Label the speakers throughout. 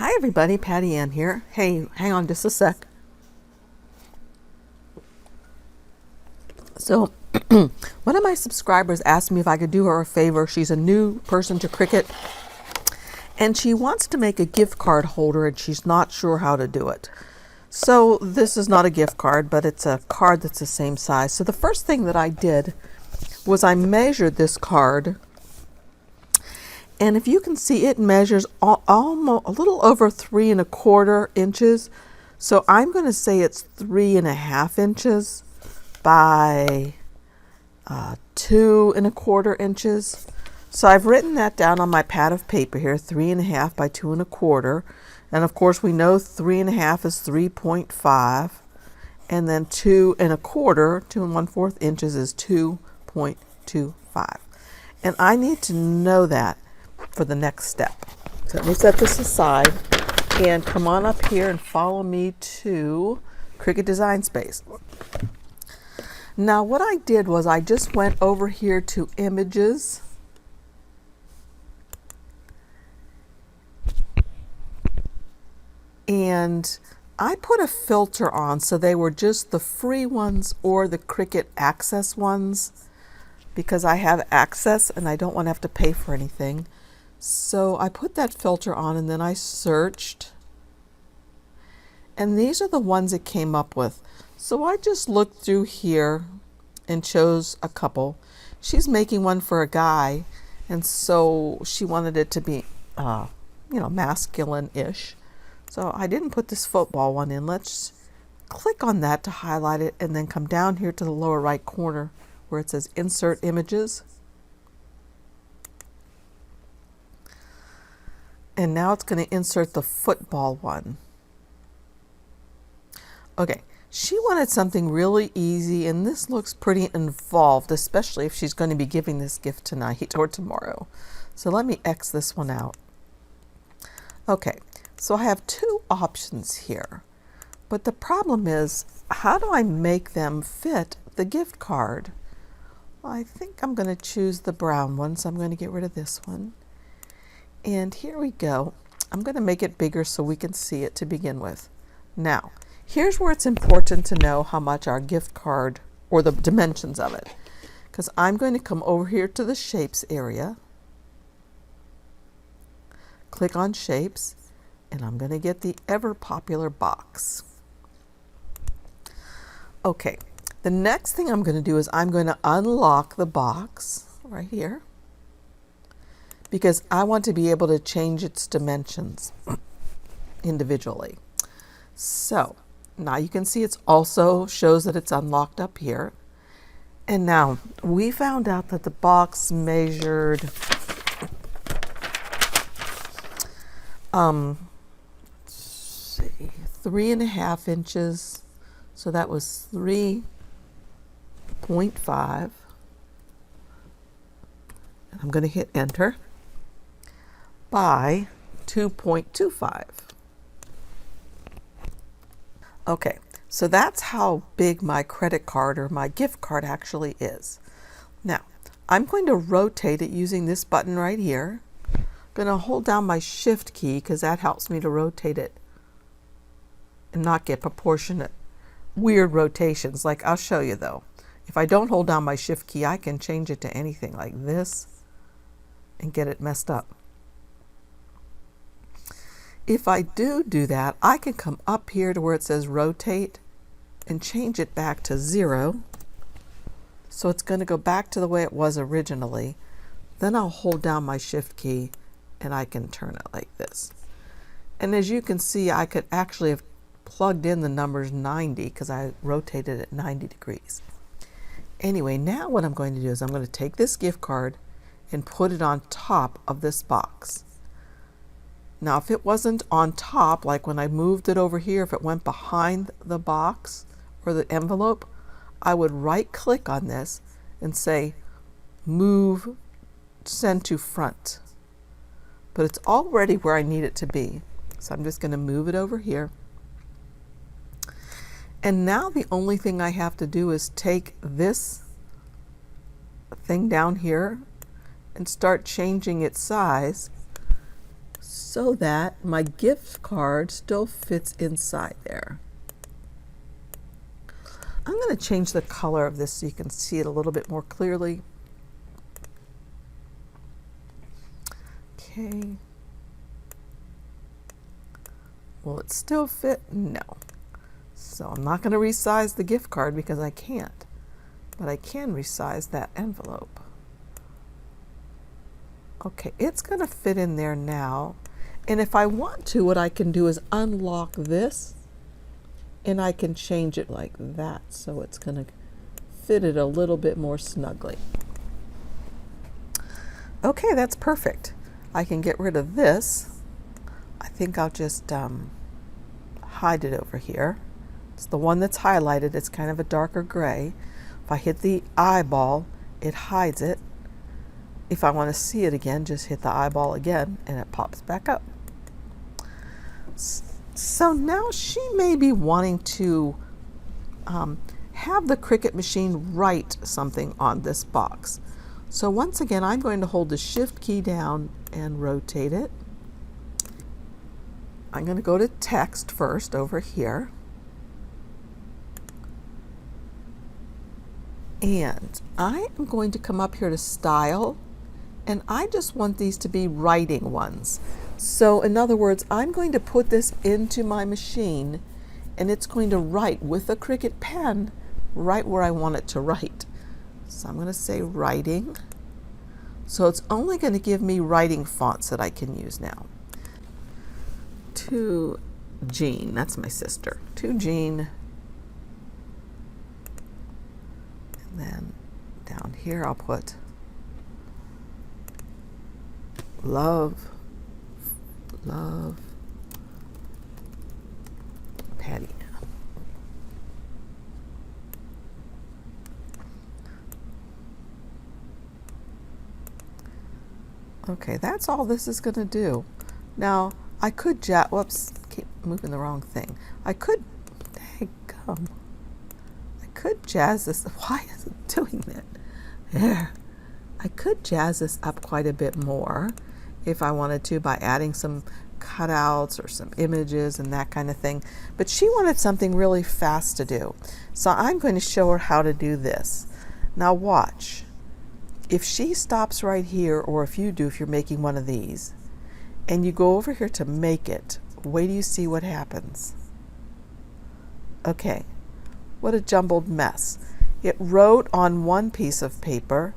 Speaker 1: Hi everybody, Patty Ann here. Hey, hang on just a sec. So, one of my subscribers asked me if I could do her a favor. She's a new person to Cricut, and she wants to make a gift card holder, and she's not sure how to do it. So this is not a gift card, but it's a card that's the same size. So the first thing that I did was I measured this card. And if you can see, it measures almost a little over 3 1/4 inches. So I'm going to say it's 3 1/2 inches by 2 1/4 inches. So I've written that down on my pad of paper here, 3 1/2 by 2 1/4. And of course we know 3 1/2 is 3.5. And then 2 1/4, 2 1/4 inches is 2.25. And I need to know that for the next step. So let me set this aside and come on up here and follow me to Cricut Design Space. Now what I did was I just went over here to images and I put a filter on so they were just the free ones or the Cricut Access ones, because I have access and I don't want to have to pay for anything. So I put that filter on and then I searched, and these are the ones it came up with. So I just looked through here and chose a couple. She's making one for a guy, and so she wanted it to be masculine-ish. So I didn't put this football one in. Let's click on that to highlight it and then come down here to the lower right corner where it says Insert Images. And now it's going to insert the football one. Okay, she wanted something really easy, and this looks pretty involved, especially if she's going to be giving this gift tonight or tomorrow. So let me X this one out. Okay, so I have two options here, but the problem is, how do I make them fit the gift card? Well, I think I'm going to choose the brown one, so I'm going to get rid of this one. And here we go. I'm going to make it bigger so we can see it to begin with. Now, here's where it's important to know how much our gift card, or the dimensions of it, because I'm going to come over here to the shapes area, click on shapes, and I'm going to get the ever popular box. Okay, the next thing I'm going to do is I'm going to unlock the box right here, because I want to be able to change its dimensions individually. So now you can see it's also shows that it's unlocked up here. And now we found out that the box measured let's see, 3 1/2 inches. So that was 3.5. I'm going to hit enter, by 2.25. Okay, so that's how big my credit card or my gift card actually is. Now, I'm going to rotate it using this button right here. I'm going to hold down my shift key because that helps me to rotate it and not get proportionate weird rotations. Like, I'll show you though. If I don't hold down my shift key, I can change it to anything like this and get it messed up. If I do that, I can come up here to where it says rotate and change it back to 0. So it's going to go back to the way it was originally. Then I'll hold down my shift key and I can turn it like this. And as you can see, I could actually have plugged in the numbers 90 because I rotated it 90 degrees. Anyway, now what I'm going to do is I'm going to take this gift card and put it on top of this box. Now, if it wasn't on top, like when I moved it over here, if it went behind the box or the envelope, I would right click on this and say, move, send to front. But it's already where I need it to be. So I'm just going to move it over here. And now the only thing I have to do is take this thing down here and start changing its size so that my gift card still fits inside there. I'm going to change the color of this so you can see it a little bit more clearly. Okay. Will it still fit? No. So I'm not going to resize the gift card because I can't, but I can resize that envelope. Okay, it's going to fit in there now. And if I want to, what I can do is unlock this and I can change it like that. So it's going to fit it a little bit more snugly. Okay, that's perfect. I can get rid of this. I think I'll just hide it over here. It's the one that's highlighted. It's kind of a darker gray. If I hit the eyeball, it hides it. If I want to see it again, just hit the eyeball again and it pops back up. So now she may be wanting to have the Cricut machine write something on this box. So once again, I'm going to hold the Shift key down and rotate it. I'm going to go to text first over here. And I am going to come up here to style, and I just want these to be writing ones. So in other words, I'm going to put this into my machine and it's going to write with a Cricut pen right where I want it to write. So I'm going to say writing. So it's only going to give me writing fonts that I can use now. To Jean, that's my sister. To Jean. And then down here I'll put love, Patty. Okay, that's all this is going to do. Now, I could whoops, keep moving the wrong thing. I could, daggum. I could jazz this. Why is it doing that? There. I could jazz this up quite a bit more if I wanted to by adding some cutouts or some images and that kind of thing. But she wanted something really fast to do. So I'm going to show her how to do this. Now watch. If she stops right here, or if you do, if you're making one of these, and you go over here to make it, wait till you see what happens. Okay, what a jumbled mess. It wrote on one piece of paper,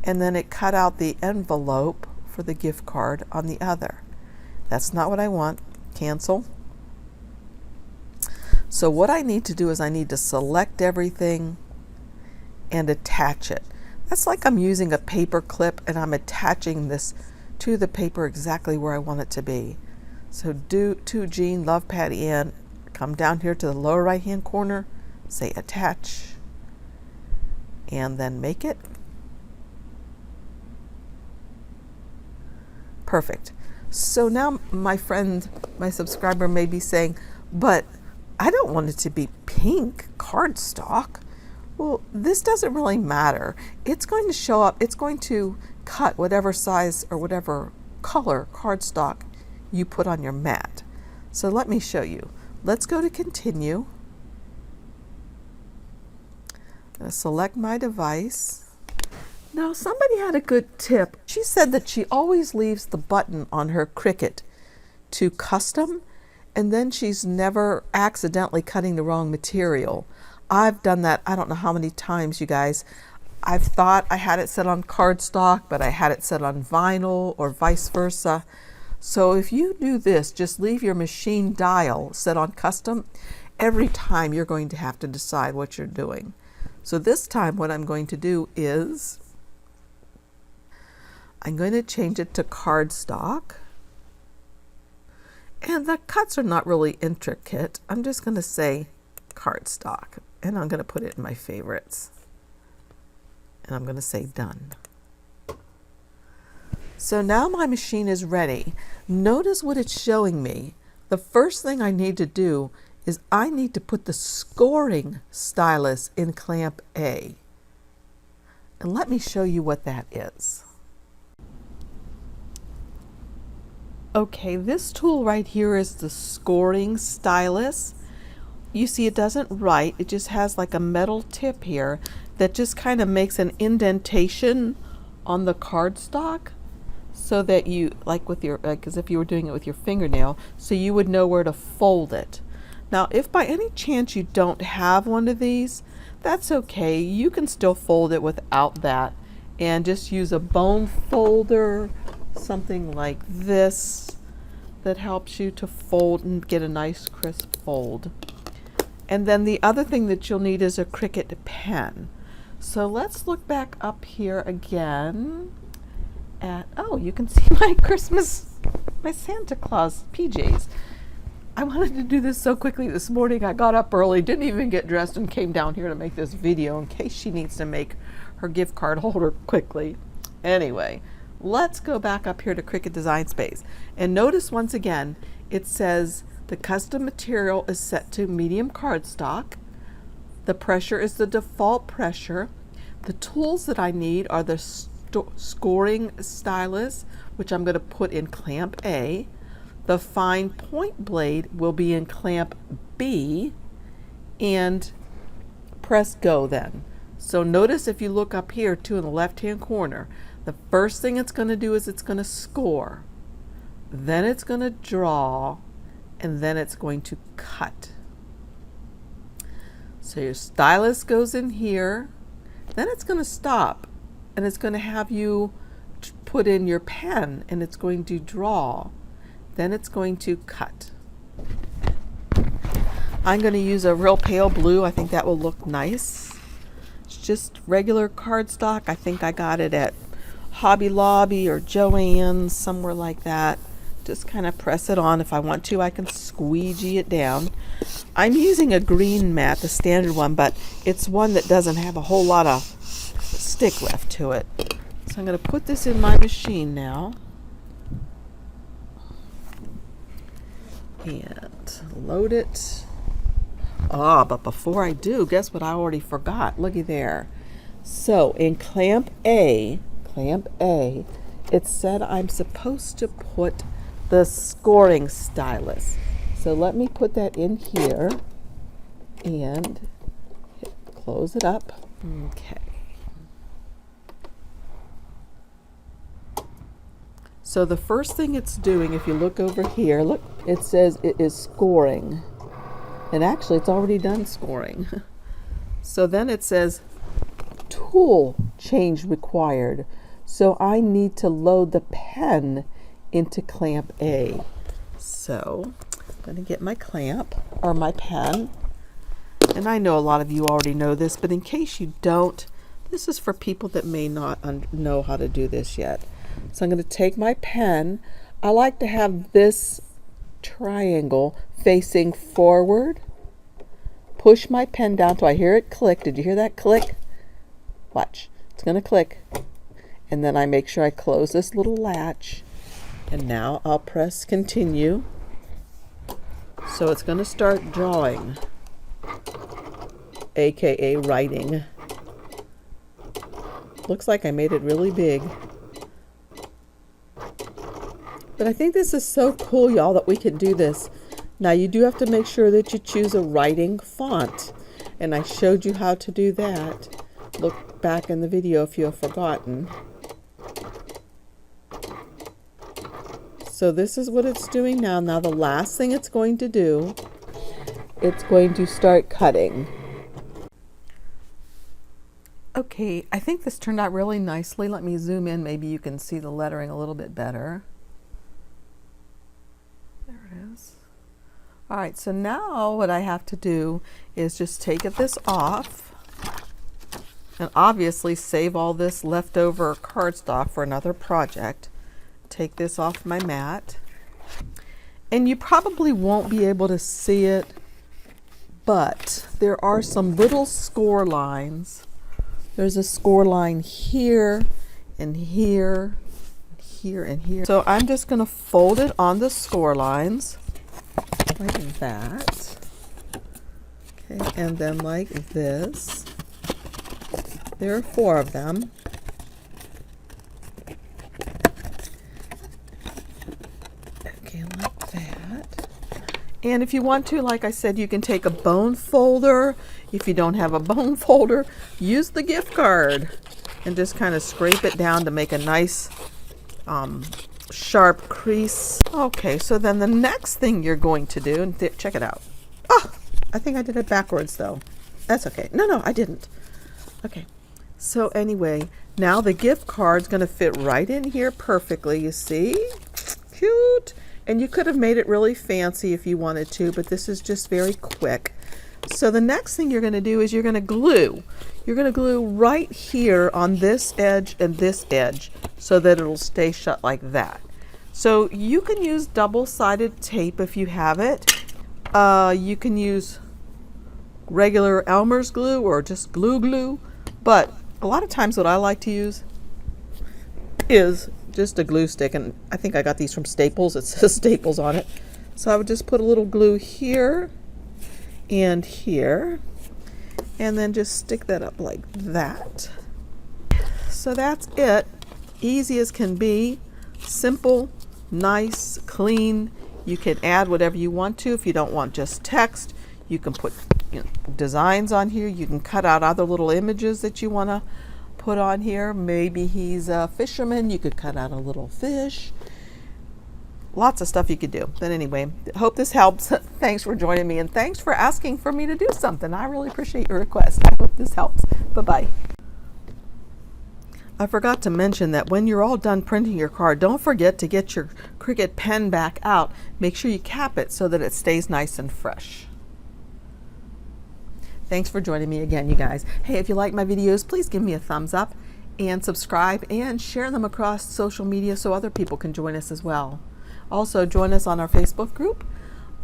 Speaker 1: and then it cut out the envelope for the gift card on the other. That's not what I want. Cancel. So what I need to do is I need to select everything and attach it. That's like I'm using a paper clip and I'm attaching this to the paper exactly where I want it to be. So do to Jean, love Patty Ann, come down here to the lower right hand corner, say attach, and then make it. Perfect. So now my friend, my subscriber may be saying, but I don't want it to be pink cardstock. Well, this doesn't really matter. It's going to show up, it's going to cut whatever size or whatever color cardstock you put on your mat. So let me show you. Let's go to continue. I'm going to select my device. Now somebody had a good tip. She said that she always leaves the button on her Cricut to custom, and then she's never accidentally cutting the wrong material. I've done that I don't know how many times, you guys. I've thought I had it set on cardstock, but I had it set on vinyl or vice versa. So if you do this, just leave your machine dial set on custom. Every time you're going to have to decide what you're doing. So this time what I'm going to do is I'm going to change it to cardstock. And the cuts are not really intricate. I'm just going to say cardstock, and I'm going to put it in my favorites. And I'm going to say done. So now my machine is ready. Notice what it's showing me. The first thing I need to do is I need to put the scoring stylus in clamp A. And let me show you what that is. Okay, this tool right here is the scoring stylus. You see it doesn't write, it just has like a metal tip here that just kind of makes an indentation on the cardstock so that you, like with your, like as if you were doing it with your fingernail, so you would know where to fold it. Now, if by any chance you don't have one of these, that's okay. You can still fold it without that and just use a bone folder, something like this, that helps you to fold and get a nice crisp fold. And then the other thing that you'll need is a Cricut pen. So let's look back up here again at, oh, you can see my my Santa Claus PJs. I wanted to do this so quickly this morning. I got up early, didn't even get dressed, and came down here to make this video in case she needs to make her gift card holder quickly. Anyway, let's go back up here to Cricut Design Space. And notice once again, it says the custom material is set to medium cardstock. The pressure is the default pressure. The tools that I need are the scoring stylus, which I'm going to put in clamp A. The fine point blade will be in clamp B, and press go then. So notice if you look up here too in the left hand corner, the first thing it's going to do is it's going to score, then it's going to draw, and then it's going to cut. So your stylus goes in here, then it's going to stop, and it's going to have you put in your pen, and it's going to draw, then it's going to cut. I'm going to use a real pale blue. I think that will look nice. It's just regular cardstock. I think I got it at Hobby Lobby or Joann's, somewhere like that. Just kind of press it on. If I want to, I can squeegee it down. I'm using a green mat, the standard one, but it's one that doesn't have a whole lot of stick left to it. So I'm going to put this in my machine now. And load it. But before I do, guess what I already forgot? Looky there. So in clamp A, it said I'm supposed to put the scoring stylus. So let me put that in here and close it up. Okay. So the first thing it's doing, if you look over here, look, it says it is scoring. And actually it's already done scoring. So then it says tool change required. So I need to load the pen into clamp A. So I'm going to get my clamp or my pen. And I know a lot of you already know this, but in case you don't, this is for people that may not know how to do this yet. So I'm going to take my pen. I like to have this triangle facing forward. Push my pen down till I hear it click. Did you hear that click? Watch. It's going to click. And then I make sure I close this little latch. And now I'll press continue. So it's going to start drawing, aka writing. Looks like I made it really big. But I think this is so cool, y'all, that we can do this. Now you do have to make sure that you choose a writing font. And I showed you how to do that. Look back in the video if you have forgotten. So this is what it's doing now. Now the last thing it's going to do, it's going to start cutting. Okay, I think this turned out really nicely. Let me zoom in. Maybe you can see the lettering a little bit better. There it is. All right, so now what I have to do is just take this off and obviously save all this leftover cardstock for another project. Take this off my mat. And you probably won't be able to see it, but there are some little score lines. There's a score line here and here, here and here. So I'm just going to fold it on the score lines like that. Okay, and then like this. There are 4 of them. And if you want to, like I said, you can take a bone folder. If you don't have a bone folder, use the gift card and just kind of scrape it down to make a nice sharp crease. Okay, so then the next thing you're going to do, and check it out. Oh, I think I did it backwards though. That's okay. No, I didn't. Okay, so anyway, now the gift card's going to fit right in here perfectly, you see? Cute. And you could have made it really fancy if you wanted to, but this is just very quick. So the next thing you're going to do is you're going to glue. You're going to glue right here on this edge and this edge so that it'll stay shut like that. So you can use double-sided tape if you have it. You can use regular Elmer's glue or just glue, but a lot of times what I like to use is just a glue stick, and I think I got these from Staples. It says Staples on it. So I would just put a little glue here and here, and then just stick that up like that. So that's it. Easy as can be. Simple, nice, clean. You can add whatever you want to. If you don't want just text, you can put designs on here. You can cut out other little images that you want to put on here. Maybe he's a fisherman. You could cut out a little fish. Lots of stuff you could do. But anyway, hope this helps. Thanks for joining me, and thanks for asking for me to do something. I really appreciate your request. I hope this helps. Bye-bye. I forgot to mention that when you're all done printing your card, don't forget to get your Cricut pen back out. Make sure you cap it so that it stays nice and fresh. Thanks for joining me again, you guys. Hey, if you like my videos, please give me a thumbs up and subscribe and share them across social media so other people can join us as well. Also, join us on our Facebook group.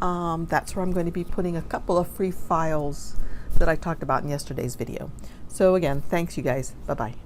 Speaker 1: That's where I'm going to be putting a couple of free files that I talked about in yesterday's video. So again, thanks you guys. Bye-bye.